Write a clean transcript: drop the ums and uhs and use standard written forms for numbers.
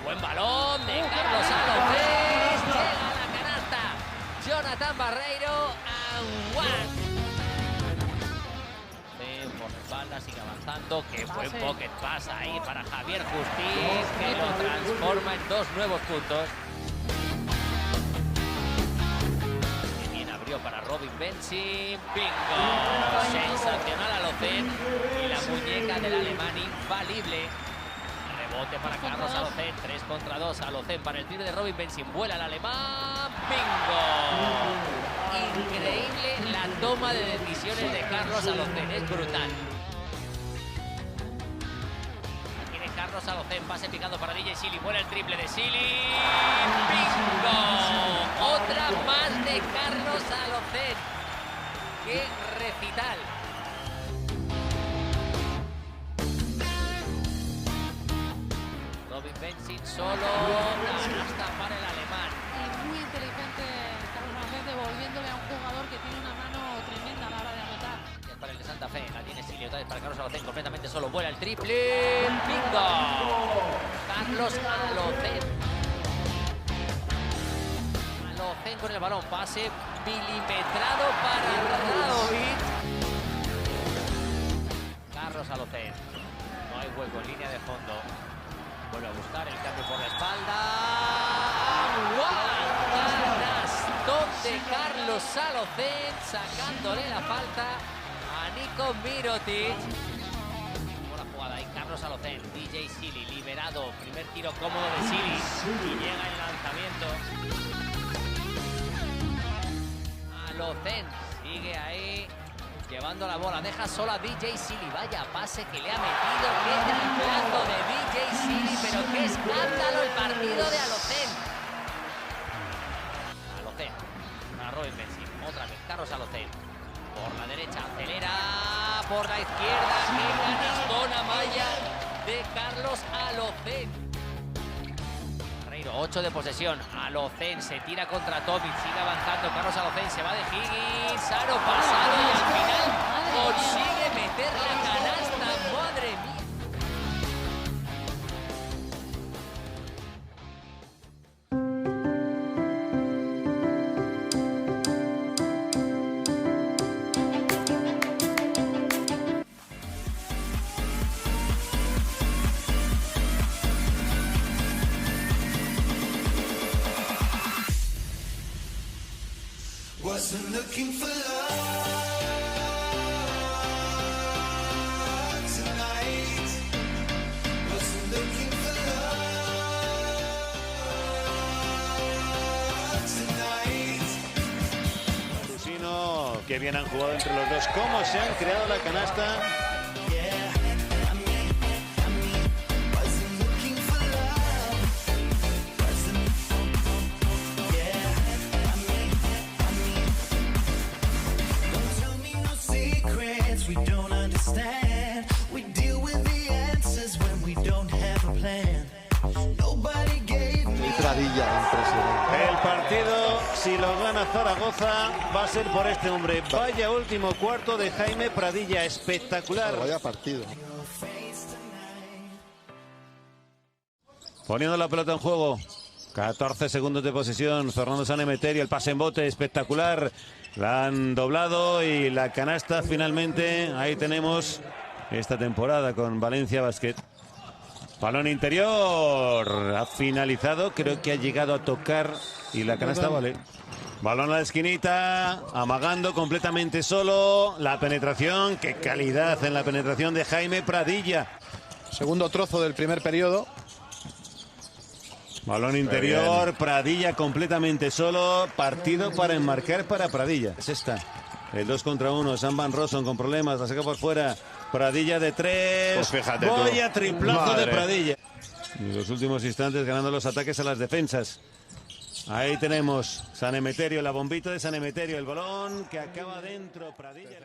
Buen balón de Carlos Alocén. Llega a la canasta. Jonathan Barreiro. And one. Por la espalda sigue avanzando. Qué buen pocket pass ahí para Javier Justiz, que lo transforma en 2 nuevos puntos. Qué bien abrió para Robin Benzing. ¡Bingo! Sensacional Alocén. Y la muñeca del alemán infalible. Rebote para Carlos Alocén. 3 contra 2. Alocén para el tiro de Robin Benzing. Vuela el alemán. ¡Bingo! Increíble la toma de decisiones de Carlos Alocén. Es brutal. Tiene Carlos Alocén. Pase picado para DJ Silly. Vuela el triple de Silly. ¡Bingo! Otra más de Carlos Alocén. ¡Qué recital! Robin Benzing solo. Hasta para el alemán. Y muy inteligente Carlos Alocén, devolviéndole a un jugador que tiene una mano tremenda a la hora de anotar. Para el de Santa Fe, la tiene Silly, otra vez para Carlos Alocén, completamente solo, vuela el triple. ¡Bingo! Carlos Alocén. Alocén con el balón, pase milimetrado para Radovic. Carlos Alocén. No hay hueco en línea de fondo. Vuelve a buscar el cambio por la espalda. Canastón de Carlos Alocén, sacándole la falta a Nico Mirotic. Buena jugada ahí, Carlos Alocén, DJ Silly, liberado. Primer tiro cómodo de Silly. Y llega el lanzamiento. Alocén sigue ahí. Llevando la bola, deja sola a DJ Silly. Vaya pase que le ha metido. Qué tripleazo de DJ Silly, pero qué escándalo el partido de Alocén. Alocén, para Robin Benzing. Otra vez, Carlos Alocén. Por la derecha, acelera. Por la izquierda, qué canastón a malla de Carlos Alocén. 8 de posesión. Alocén se tira contra Tomic, sigue avanzando. Carlos Alocén se va de Higgins. Aro pasado y al final consigue meter la canasta. ¡Madre mía! Wasn't looking for love tonight. Wasn't looking for love tonight. Rusino, que bien han jugado entre los dos. ¿Cómo se han creado la canasta? We don't understand. We deal with the answers when we don't have a plan. Nobody gave me. Pradilla, impresionante. El partido, si lo gana Zaragoza, va a ser por este hombre. Vaya último cuarto de Jaime Pradilla, espectacular. Vaya partido. Poniendo la pelota en juego. 14 segundos de posesión. Fernando Sanemeterio, el pase en bote, espectacular. La han doblado y la canasta finalmente. Ahí tenemos esta temporada con Valencia Basket. Balón interior. Ha finalizado. Creo que ha llegado a tocar y la canasta vale. Balón a la esquinita. Amagando completamente solo. La penetración. Qué calidad en la penetración de Jaime Pradilla. Segundo trozo del primer periodo. Balón interior, Pradilla completamente solo. Partido para enmarcar para Pradilla. Es esta. El 2 contra 1. Sam Van Rossum con problemas. La saca por fuera. Pradilla de 3. Pues fíjate Vaya tú. triplazo Madre. de Pradilla. En los últimos instantes ganando los ataques a las defensas. Ahí tenemos Sanemeterio, la bombita de Sanemeterio. El balón que acaba dentro. Pradilla.